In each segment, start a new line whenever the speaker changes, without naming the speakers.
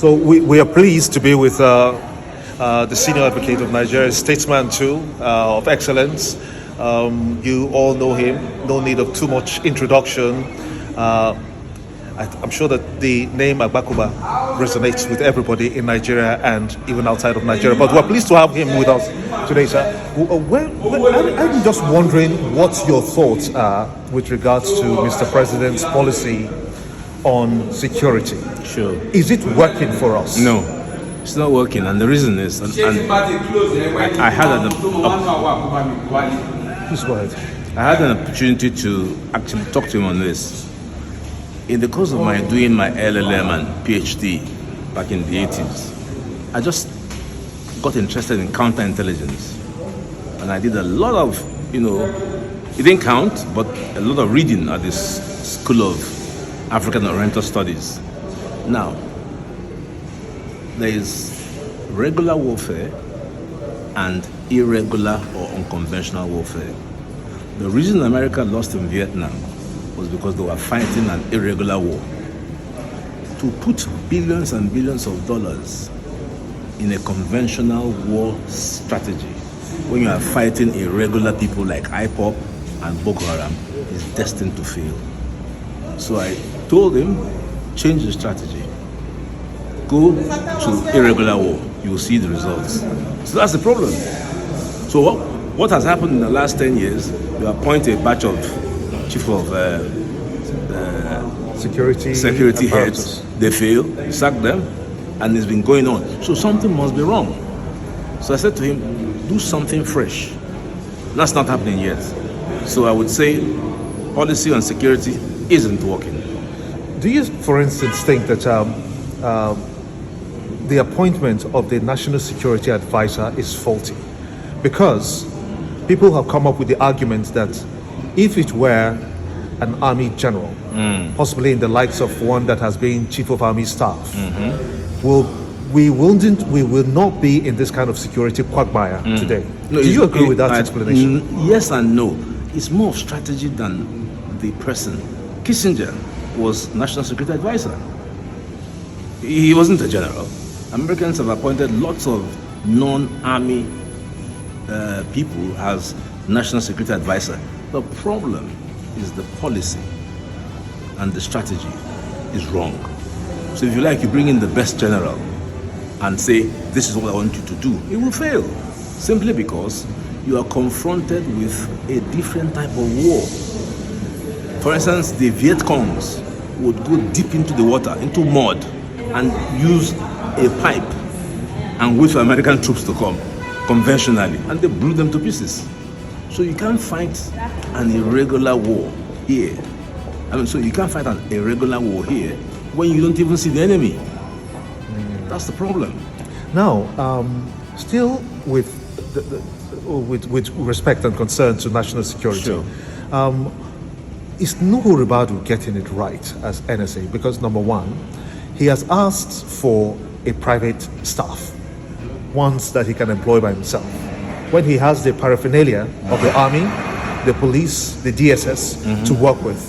So we are pleased to be with the senior advocate of Nigeria, statesman too, of excellence. You all know him, no need of too much introduction. I'm sure that the name Agbakoba resonates with everybody in Nigeria and even outside of Nigeria. But we're pleased to have him with us today, sir. I'm just wondering what your thoughts are with regards to Mr. President's policy on security.
Sure.
Is it working for us?
No, it's not working, and the reason is, I had
Please go ahead.
I had an opportunity to actually talk to him on this. In the course of my doing my LLM and PhD back in the 80s, I just got interested in counterintelligence, and I did a lot of, it didn't count, but a lot of reading at this School of African Oriental Studies. Now, there is regular warfare and irregular or unconventional warfare. The reason America lost in Vietnam was because they were fighting an irregular war. To put billions and billions of dollars in a conventional war strategy when you are fighting irregular people like IPOP and Boko Haram is destined to fail. So I told him, change the strategy. Go to irregular war. You will see the results. So that's the problem. So what has happened in the last 10 years, you appoint a batch of chief of security heads. They fail, you sack them, and it's been going on. So something must be wrong. So I said to him, do something fresh. That's not happening yet. So I would say policy on security isn't working.
Do you, for instance, think that the appointment of the National Security Advisor is faulty? Because people have come up with the argument that if it were an army general, possibly in the likes of one that has been chief of army staff, we will not be in this kind of security quagmire today. No, do you agree with that explanation?
Yes and no. It's more of strategy than the person. Kissinger was National Security Advisor. He wasn't a general. Americans have appointed lots of non-army people as National Security Advisor. The problem is the policy and the strategy is wrong. So if you like, you bring in the best general and say, this is what I want you to do. It will fail, simply because you are confronted with a different type of war. For instance, the Viet Congs would go deep into the water, into mud, and use a pipe and wait for American troops to come conventionally, and they blew them to pieces. So you can't fight an irregular war here. So you can't fight an irregular war here when you don't even see the enemy. That's the problem.
Now, still with with respect and concern to national security,
sure.
Is Nuhu Ribadu getting it right as NSA? Because number one, he has asked for a private staff, ones that he can employ by himself. When he has the paraphernalia of the army, the police, the DSS to work with.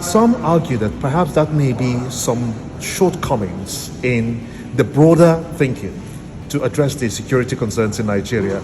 Some argue that perhaps that may be some shortcomings in the broader thinking to address the security concerns in Nigeria.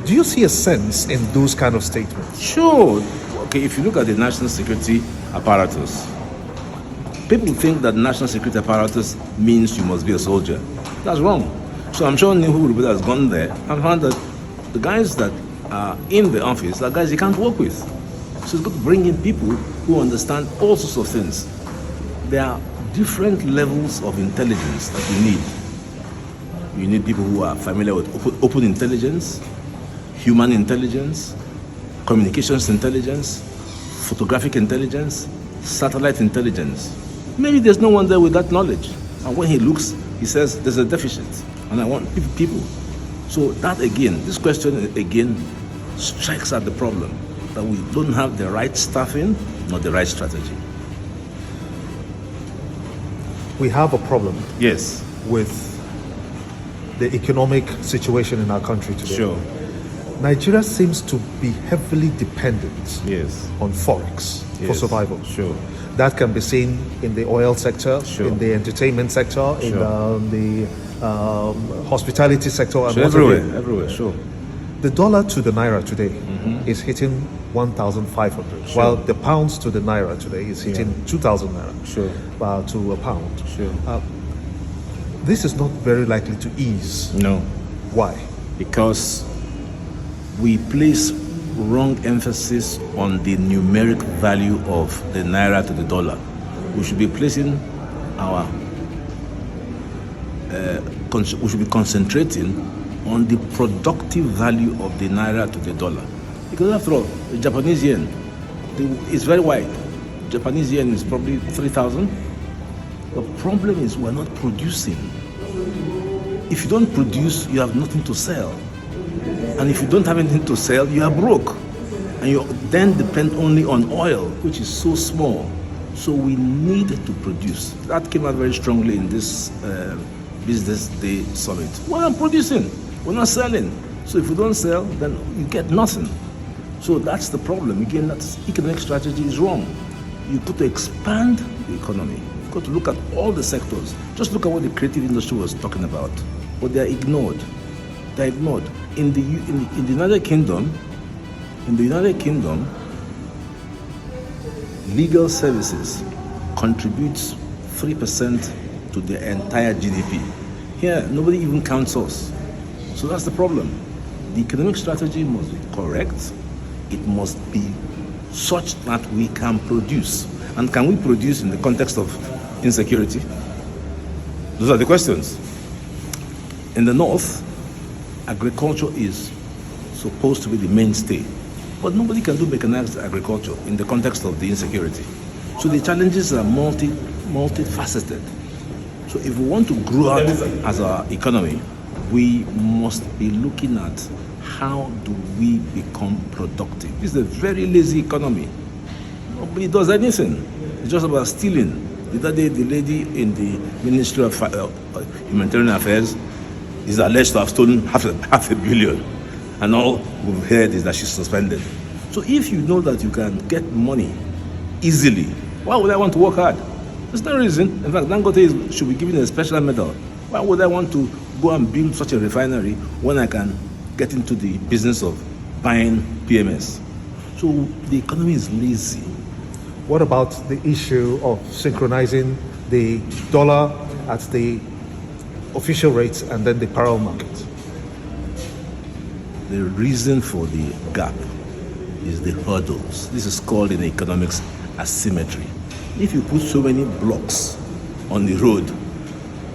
Do you see a sense in those kind of statements?
Sure. Okay, if you look at the national security apparatus, people think that national security apparatus means you must be a soldier. That's wrong. So I'm sure Nuhu Ribadu has gone there and found that the guys that are in the office are guys he can't work with. So he's got to bring in people who understand all sorts of things. There are different levels of intelligence that you need. You need people who are familiar with open intelligence, human intelligence, communications intelligence, photographic intelligence, satellite intelligence. Maybe there's no one there with that knowledge. And when he looks, he says, there's a deficit, and I want people. So that again, this question again strikes at the problem that we don't have the right staffing, nor the right strategy.
We have a problem.
Yes.
With the economic situation in our country today.
Sure.
Nigeria seems to be heavily dependent
Yes.
on forex for survival.
Sure.
That can be seen in the oil sector,
Sure.
in the entertainment sector, in
Sure.
the hospitality sector, and
Sure,
what have you.
everywhere, sure.
The dollar to the naira today is hitting 1,500, while the pounds to the naira today is hitting 2,000 naira
Sure.
To a pound.
Sure.
This is not very likely to ease.
No.
Why?
Because we place wrong emphasis on the numeric value of the naira to the dollar. We should be placing our we should be concentrating on the productive value of the naira to the dollar. Because after all, the Japanese yen is very wide. Japanese yen is probably 3,000. The problem is we're not producing. If you don't produce, you have nothing to sell. And if you don't have anything to sell, you are broke. And you then depend only on oil, which is so small. So we need to produce. That came out very strongly in this Business Day Summit. We're not producing. We're not selling. So if we don't sell, then you get nothing. So that's the problem. Again, that economic strategy is wrong. You've got to expand the economy. You've got to look at all the sectors. Just look at what the creative industry was talking about. But they're ignored. They're ignored. In the United Kingdom, legal services contributes 3% to the entire GDP. Here, nobody even counts us. So that's the problem. The economic strategy must be correct. It must be such that we can produce. And can we produce in the context of insecurity? Those are the questions. In the north, agriculture is supposed to be the mainstay. But nobody can do mechanized agriculture in the context of the insecurity. So the challenges are multifaceted. So if we want to grow out as our economy, we must be looking at how do we become productive. This is a very lazy economy. Nobody does anything. It's just about stealing. The other day, the lady in the Ministry of Humanitarian Affairs is alleged to have stolen half a billion. And all we've heard is that she's suspended. So if you know that you can get money easily, why would I want to work hard? There's no reason. In fact, Dangote should be given a special medal. Why would I want to go and build such a refinery when I can get into the business of buying PMS? So the economy is lazy.
What about the issue of synchronizing the dollar at the official rates and then the parallel market?
The reason for the gap is the hurdles. This is called in economics asymmetry. If you put so many blocks on the road,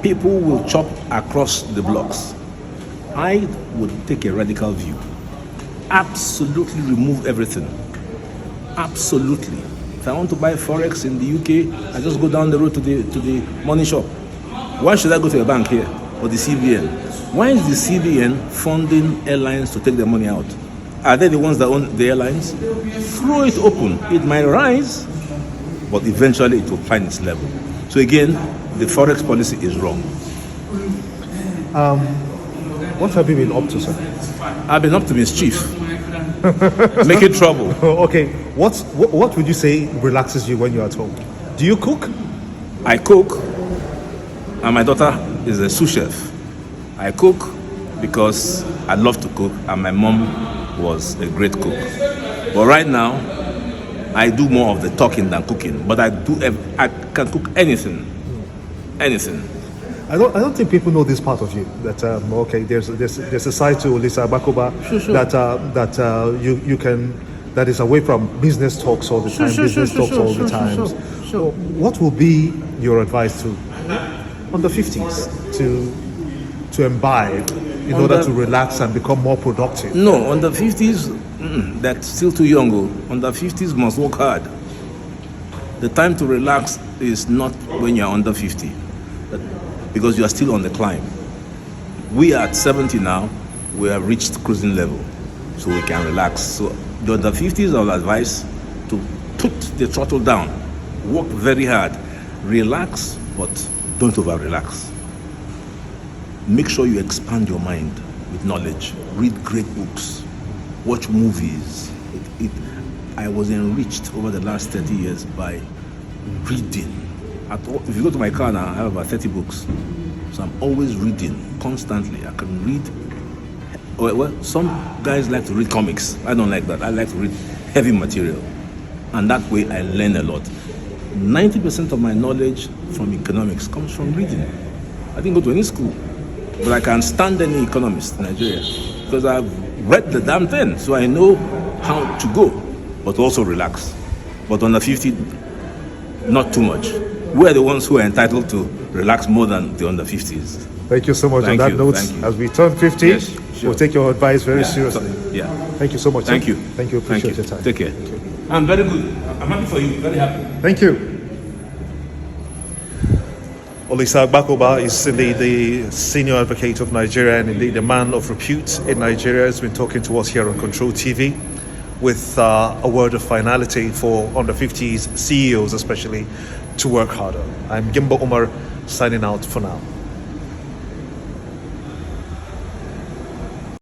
people will chop across the blocks. I would take a radical view. Absolutely remove everything. Absolutely. If I want to buy Forex in the UK, I just go down the road to the money shop. Why should I go to a bank here or the CBN? Why is the CBN funding airlines to take their money out? Are they the ones that own the airlines? Throw it open. It might rise, but eventually it will find its level. So again, the Forex policy is wrong.
What have you been up to, sir?
I've been up to mischief. Making trouble.
Okay, what would you say relaxes you when you're at home? Do you cook?
I cook, and my daughter is a sous chef. I cook because I love to cook, and my mom was a great cook. But right now, I do more of the talking than cooking. But I can cook anything.
I don't think people know this part of you. That okay, there's a side to Olisa Agbakoba that you can, that is away from business talks all the time, all the time.
Sure.
What will be your advice to under 50s to imbibe in order to relax and become more productive?
No, under 50s, that's still too young. Under 50s must work hard. The time to relax is not when you're under 50, because you are still on the climb. We are at 70 now, we have reached cruising level, so we can relax. So the under 50s, I will advise to put the throttle down, work very hard, relax, but don't over-relax. Make sure you expand your mind with knowledge. Read great books. Watch movies. I was enriched over the last 30 years by reading. If you go to my car now, I have about 30 books. So I'm always reading constantly. I can read. Well, some guys like to read comics. I don't like that. I like to read heavy material. And that way I learn a lot. 90% of my knowledge from economics comes from reading. I didn't go to any school, but I can stand any economist in Nigeria because I've read the damn thing, so I know how to go, but also relax. But under 50, not too much. We're the ones who are entitled to relax more than the under 50s.
Thank you so much.
Thank
On that
you,
note,
thank you.
as we turn 50,
Yes, sure.
we'll take your advice very
Yeah,
seriously.
yeah.
Thank you so much.
Thank
sir.
you.
Thank you. Appreciate your time.
Take care. I'm very good. I'm happy for you. Very happy.
Thank you. Olisa Agbakoba is indeed the senior advocate of Nigeria and indeed a man of repute in Nigeria. He's been talking to us here on Control TV with a word of finality for under 50s CEOs especially to work harder. I'm Gimbo Umar signing out for now.